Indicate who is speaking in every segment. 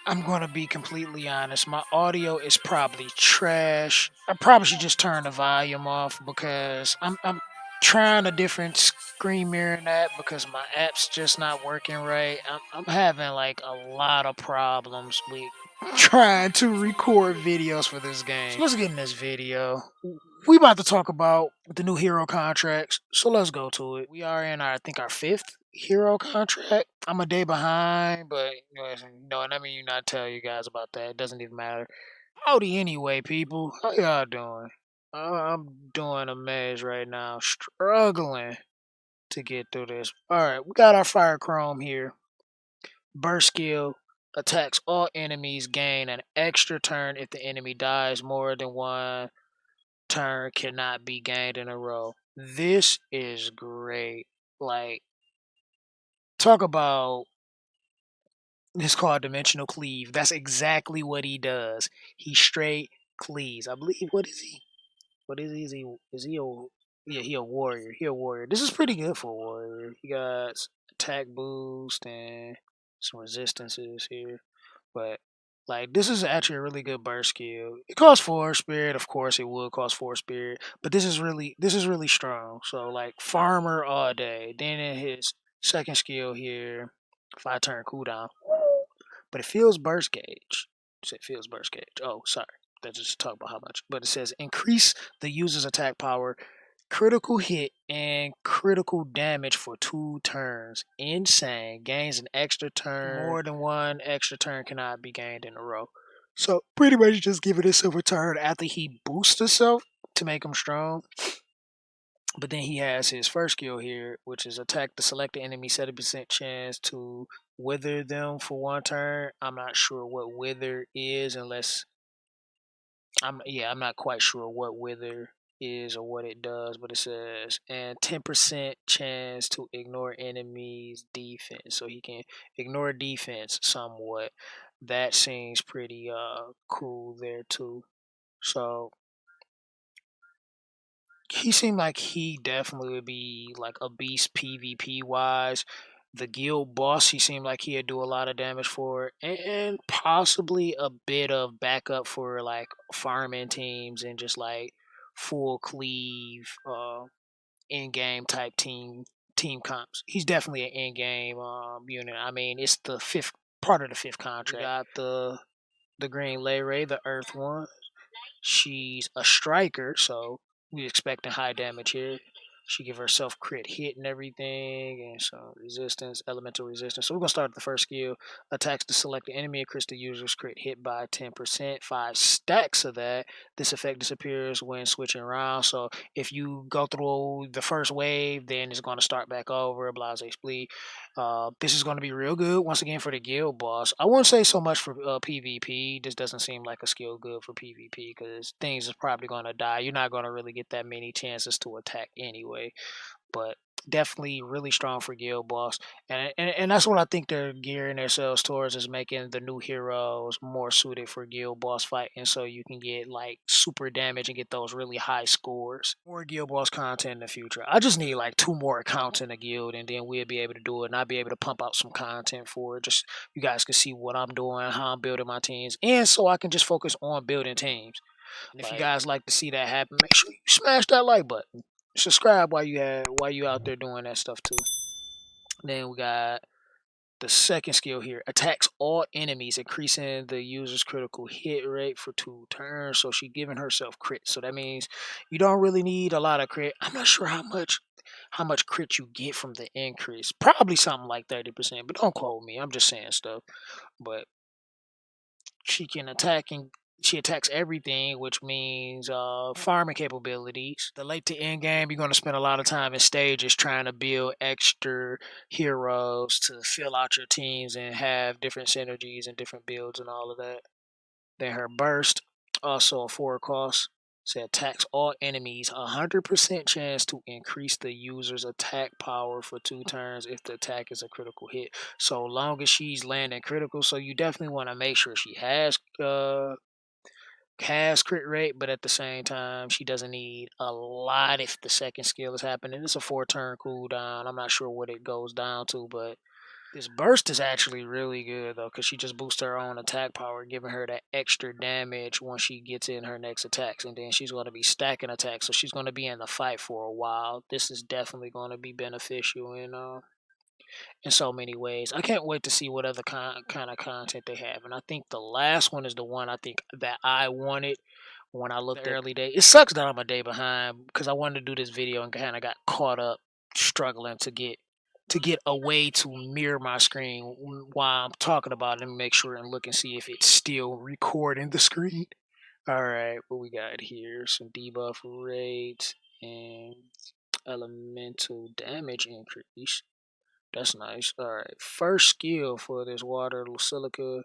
Speaker 1: I'm gonna be completely honest. My audio is probably trash. I probably should just turn the volume off because I'm trying a different screen mirroring app because my app's just not working right. I'm having like a lot of problems with trying to record videos for this game. So let's get in this video. We about to talk about the new hero contracts. So let's go to it. We are in our I think our fifth hero contract. I'm a day behind, but and I mean you not tell you guys about that. It doesn't even matter. Howdy anyway, people. How y'all doing? I'm doing a maze right now, struggling to get through this. Alright, we got our fire chrome here. Burst skill attacks all enemies, gain an extra turn if the enemy dies. More than one turn cannot be gained in a row. This is great. Like, talk about it's called dimensional cleave. That's exactly what he does. He straight cleaves. I believe what is he? What is he? Is he a yeah, he a warrior. He a warrior. This is pretty good for a warrior. He got attack boost and some resistances here. But like this is actually a really good burst skill. It costs four spirit, of course it would cost four spirit, but this is really strong. So like farmer all day. Then in his second skill here, 5 turn cooldown. But it feels burst gauge. It feels burst gauge. Oh, sorry. That just talk about how much. But it says increase the user's attack power, critical hit, and critical damage for 2 turns. Insane. Gains an extra turn. More than one extra turn cannot be gained in a row. So pretty much just give it a silver turn after he boosts himself to make him strong. But then he has his first skill here, which is attack the selected enemy 70% chance to wither them for 1 turn. I'm not sure what wither is unless I'm not quite sure what wither is or what it does, but it says and 10% chance to ignore enemies defense. So he can ignore defense somewhat. That seems pretty cool there too. So he seemed like he definitely would be like a beast PvP wise. The guild boss, he seemed like he'd do a lot of damage for it, and possibly a bit of backup for like farming teams and just like full cleave, in game type team comps. He's definitely an in game unit. I mean, it's the fifth part of the fifth contract. We got the green Lay Ray, the Earth one. She's a striker, so we expecting high damage here. She give herself crit hit and everything, and so resistance, elemental resistance. So we're gonna start with the first skill. Attacks the selected enemy, increase the user's crit hit by 10%. 5 stacks of that. This effect disappears when switching around. So if you go through the first wave, then it's gonna start back over. Blase split. This is going to be real good once again for the guild boss. I wouldn't say so much for PvP. This doesn't seem like a skill good for PvP because things is probably going to die. You're not going to really get that many chances to attack anyway. But definitely really strong for guild boss, and that's what I think they're gearing themselves towards is making the new heroes more suited for guild boss fighting, so you can get like super damage and get those really high scores. More guild boss content in the future. I just need like 2 more accounts in the guild, and then we'll be able to do it, and I'll be able to pump out some content for it. Just you guys can see what I'm doing, how I'm building my teams, and so I can just focus on building teams. And if you guys like to see that happen, make sure you smash that like button. Subscribe while you out there doing that stuff too. Then we got the second skill here. Attacks all enemies, increasing the user's critical hit rate for 2 turns. So she giving herself crit. So that means you don't really need a lot of crit. I'm not sure how much crit you get from the increase. Probably something like 30%, but don't quote me. I'm just saying stuff. But she can attack and she attacks everything, which means farming capabilities. The late to end game, you're going to spend a lot of time in stages trying to build extra heroes to fill out your teams and have different synergies and different builds and all of that. Then her burst, also a 4 cost. So attacks all enemies, 100% chance to increase the user's attack power for 2 turns if the attack is a critical hit. So long as she's landing critical, so you definitely want to make sure she has crit rate, but at the same time, she doesn't need a lot if the second skill is happening. It's a 4 turn cooldown. I'm not sure what it goes down to, but This burst is actually really good though, because she just boosts her own attack power, giving her that extra damage once she gets in her next attacks, and then she's going to be stacking attacks, so she's going to be in the fight for a while. This is definitely going to be beneficial in so many ways. I can't wait to see what other kind of content they have, and I think the last one is the one I think that I wanted when I looked at early day. It sucks that I'm a day behind because I wanted to do this video and kind of got caught up struggling to get a way to mirror my screen while I'm talking about it and make sure and look and see if it's still recording the screen. All right, what we got here? Some debuff rates and elemental damage increase. That's nice. All right, first skill for this water silica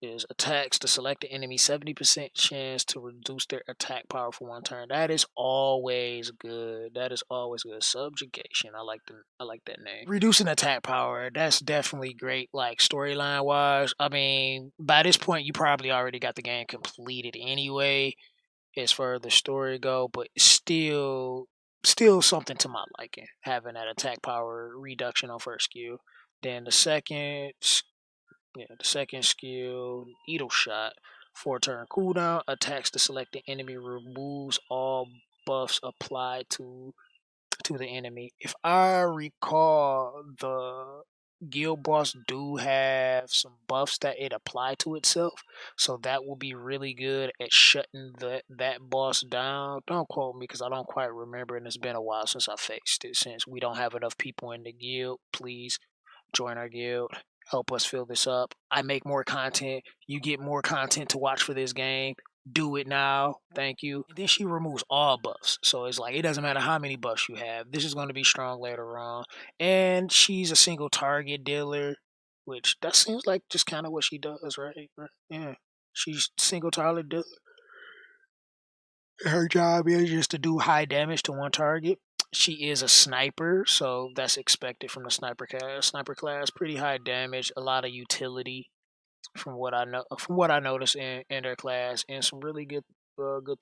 Speaker 1: is attacks the selected enemy 70% chance to reduce their attack power for one turn. That is always good. That is always good. Subjugation. I like that name. Reducing attack power. That's definitely great. Like storyline wise. I mean, by this point, you probably already got the game completed anyway, as far as the story go. But still something to my liking. Having that attack power reduction on first skill. Then the second skill, Needle Shot. 4-turn cooldown. Attacks the selected enemy. Removes all buffs applied to the enemy. If I recall, the guild boss do have some buffs that it apply to itself, so that will be really good at shutting that boss down. Don't quote me because I don't quite remember, and it's been a while since I faced it. Since we don't have enough people in the guild, please join our guild. Help us fill this up. I make more content. You get more content to watch for this game. Do it now. Thank you. And then she removes all buffs. So it's like it doesn't matter how many buffs you have. This is going to be strong later on. And she's a single target dealer, which that seems like just kind of what she does, right? Yeah. She's single target dealer. Her job is just to do high damage to one target. She is a sniper, so that's expected from the sniper class. Sniper class, pretty high damage, a lot of utility from what I know, from what I noticed in their class, and some really good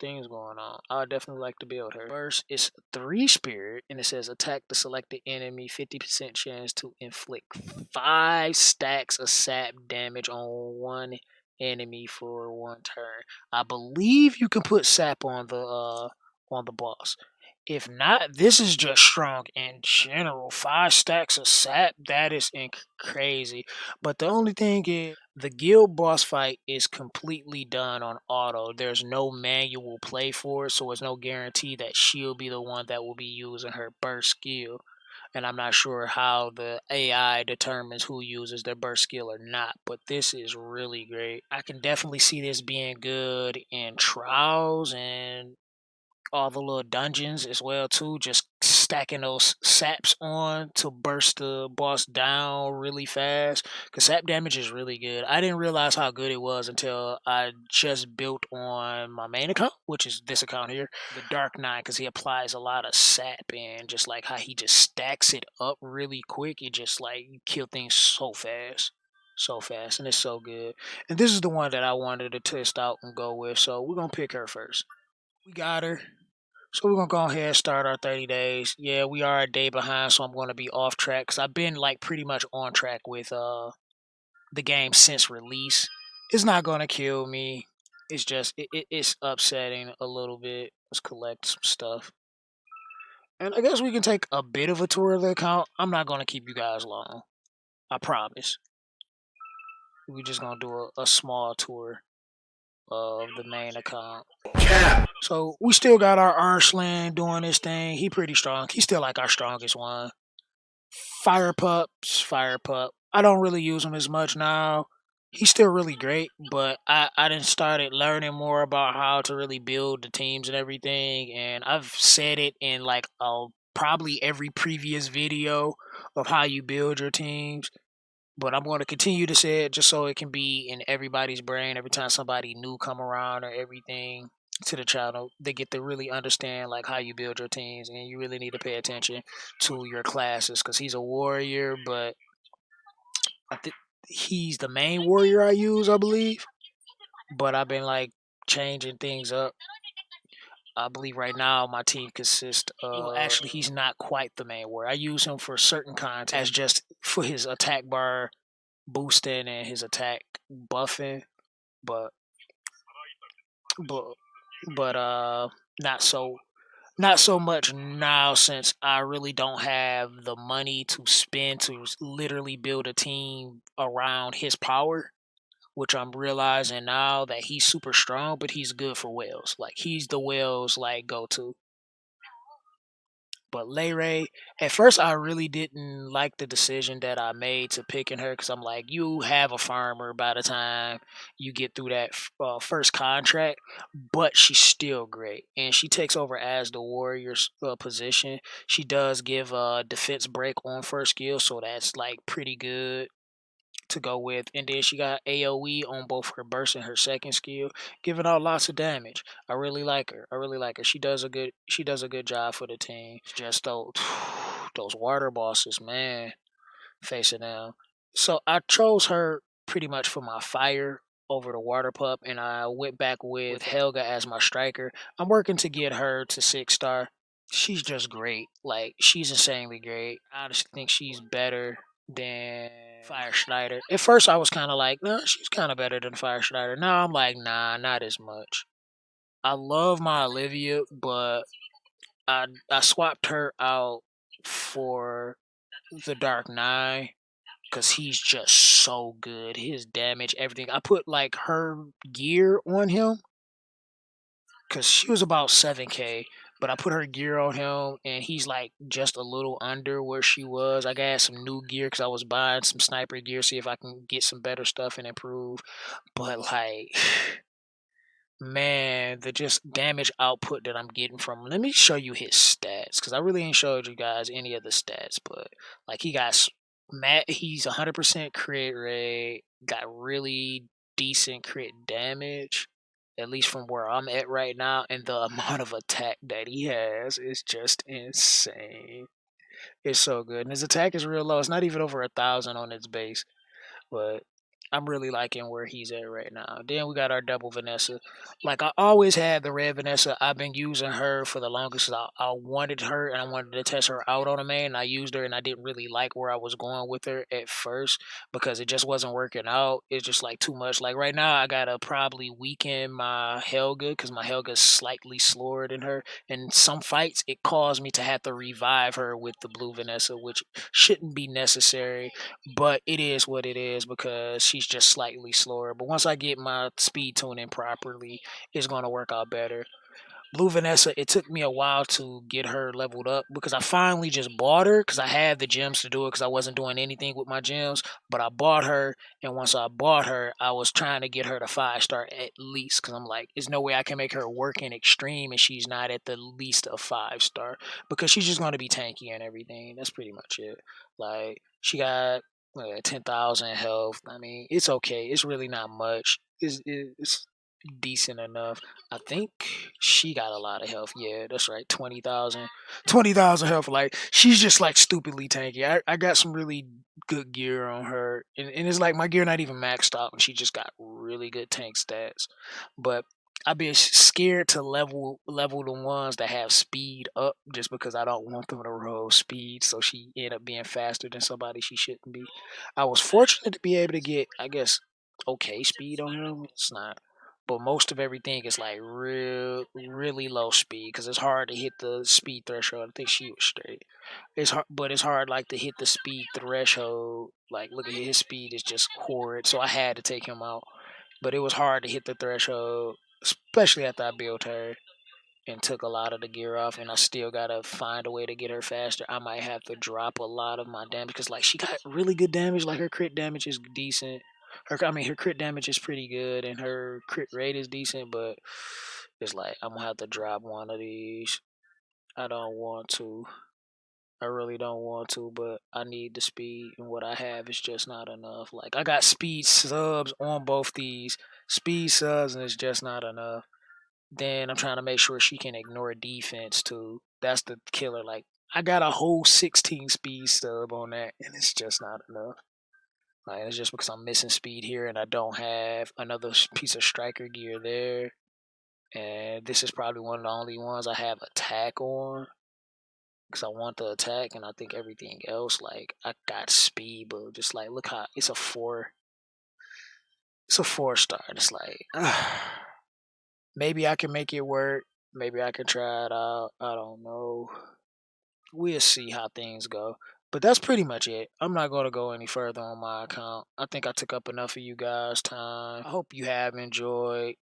Speaker 1: things going on. I would definitely like to build her. First, it's 3 spirit, and it says attack the selected enemy, 50% chance to inflict 5 stacks of sap damage on one enemy for one turn. I believe you can put sap on the boss. If not, this is just strong in general. 5 stacks of sap, that is crazy. But the only thing is, the guild boss fight is completely done on auto. There's no manual play for it, so there's no guarantee that she'll be the one that will be using her burst skill. And I'm not sure how the AI determines who uses their burst skill or not, but this is really great. I can definitely see this being good in trials and all the little dungeons as well too, just stacking those saps on to burst the boss down really fast, because sap damage is really good. I didn't realize how good it was until I just built on my main account, which is this account here, the Dark Knight, because he applies a lot of sap, and just like how he just stacks it up really quick, it just like you kill things so fast, and it's so good. And this is the one that I wanted to test out and go with, so we're gonna pick her first. We got her. So we're gonna go ahead and start our 30 days. Yeah, we are a day behind, so I'm gonna be off track because I've been like pretty much on track with the game since release. It's not gonna kill me. It's just it's upsetting a little bit. Let's collect some stuff, and I guess we can take a bit of a tour of the account. I'm not gonna keep you guys long. I promise. We're just gonna do a small tour of the main account. So we still got our Arslan doing this thing. He pretty strong. He's still like our strongest one. Fire Pup. I don't really use him as much now. He's still really great, but I didn't started learning more about how to really build the teams and everything. And I've said it in like probably every previous video of how you build your teams. But I'm going to continue to say it just so it can be in everybody's brain every time somebody new come around or everything to the channel. They get to really understand like how you build your teams, and you really need to pay attention to your classes because he's a warrior, but I think he's the main warrior I use, I believe. But I've been like changing things up. I believe right now my team consists of. Well, actually, he's not quite the main warrior. I use him for certain content as just for his attack bar boosting and his attack buffing, but but but not so not so much now since I really don't have the money to spend to literally build a team around his power, which I'm realizing now that he's super strong, but he's good for whales. Like he's the whales like go to. But Leray, at first I really didn't like the decision that I made to picking her because I'm like, you have a farmer by the time you get through that first contract, but she's still great, and she takes over as the warrior's position. She does give a defense break on first skill, so that's like pretty good to go with. And then she got AoE on both her burst and her second skill, giving out lots of damage. I really like her. I really like her. She does a good job for the team. It's just those water bosses, man, facing them. So I chose her pretty much for my fire over the water pup, and I went back with Helga as my striker. I'm working to get her to 6 star. She's just great. Like she's insanely great. I honestly think she's better than Fire Schneider. At first, I was kind of like, no, she's kind of better than Fire Schneider. Now I'm like, nah, not as much. I love my Olivia, but I swapped her out for the Dark Knight because he's just so good. His damage, everything. I put like her gear on him because she was about 7K, but I put her gear on him and he's like just a little under where she was. I got some new gear because I was buying some sniper gear, see if I can get some better stuff and improve. But like, man, the just damage output that I'm getting from. Let me show you his stats because I really ain't showed you guys any of the stats, but like he got Matt, he's 100% crit rate, got really decent crit damage, at least from where I'm at right now, and the amount of attack that he has is just insane. It's so good, and his attack is real low. It's not even over 1,000 on its base, but I'm really liking where he's at right now. Then we got our double Vanessa. Like I always had the red Vanessa. I've been using her for the longest. I wanted her and I wanted to test her out on a man. And I used her and I didn't really like where I was going with her at first because it just wasn't working out. It's just like too much. Like right now, I gotta probably weaken my Helga because my Helga's slightly slower than her. In some fights, it caused me to have to revive her with the blue Vanessa, which shouldn't be necessary, but it is what it is because she's just slightly slower. But once I get my speed tuning properly, it's gonna work out better. Blue Vanessa, it took me a while to get her leveled up because I finally just bought her because I had the gems to do it because I wasn't doing anything with my gems. But I bought her, and once I bought her, I was trying to get her to 5 star at least because I'm like, there's no way I can make her work in extreme and she's not at the least a 5 star because she's just going to be tanky and everything. That's pretty much it. Like, she got 10,000 health. I mean, it's okay. It's really not much. It's decent enough. I think she got a lot of health. Yeah, that's right. 20,000. 20,000 health. Like, she's just like stupidly tanky. I got some really good gear on her. And it's like my gear not even maxed out, and she just got really good tank stats. But I've been scared to level the ones that have speed up just because I don't want them to roll speed. So she end up being faster than somebody she shouldn't be. I was fortunate to be able to get, I guess, okay speed on him. It's not, but most of everything is like really low speed because it's hard to hit the speed threshold. I think she was straight. It's hard, but it's hard like to hit the speed threshold. Like, look at his speed is just horrid, so I had to take him out. But it was hard to hit the threshold, especially after I built her and took a lot of the gear off, and I still gotta find a way to get her faster. I might have to drop a lot of my damage because like she got really good damage. Like her crit damage is decent. Her crit damage is pretty good, and her crit rate is decent. But it's like I'm gonna have to drop one of these. I don't want to. I really don't want to, but I need the speed, and what I have is just not enough. Like I got speed subs on both these speed subs, and it's just not enough. Then I'm trying to make sure she can ignore defense too. That's the killer. Like I got a whole 16 speed stub on that, and it's just not enough. Like it's just because I'm missing speed here, and I don't have another piece of striker gear there. and this is probably one of the only ones I have attack on because I want the attack, and I think everything else like I got speed, but just like look how it's a 4. It's a 4 star. And it's like maybe I can make it work. Maybe I can try it out. I don't know. We'll see how things go. But that's pretty much it. I'm not going to go any further on my account. I think I took up enough of you guys' time. I hope you have enjoyed.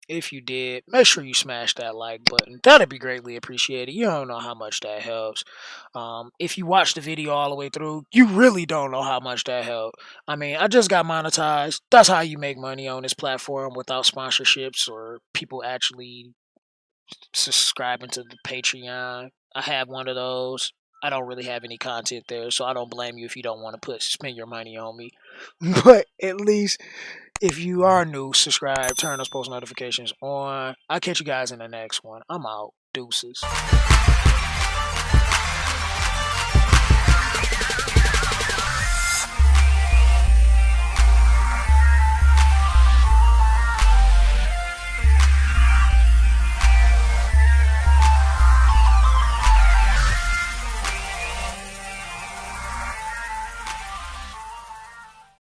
Speaker 1: If you did, make sure you smash that like button. That'd be greatly appreciated. You don't know how much that helps. If you watch the video all the way through, you really don't know how much that helped. I mean, I just got monetized. That's how you make money on this platform without sponsorships or people actually subscribing to the Patreon. I have one of those. I don't really have any content there, so I don't blame you if you don't want to spend your money on me. But at least if you are new, subscribe, turn those post notifications on. I'll catch you guys in the next one. I'm out. Deuces.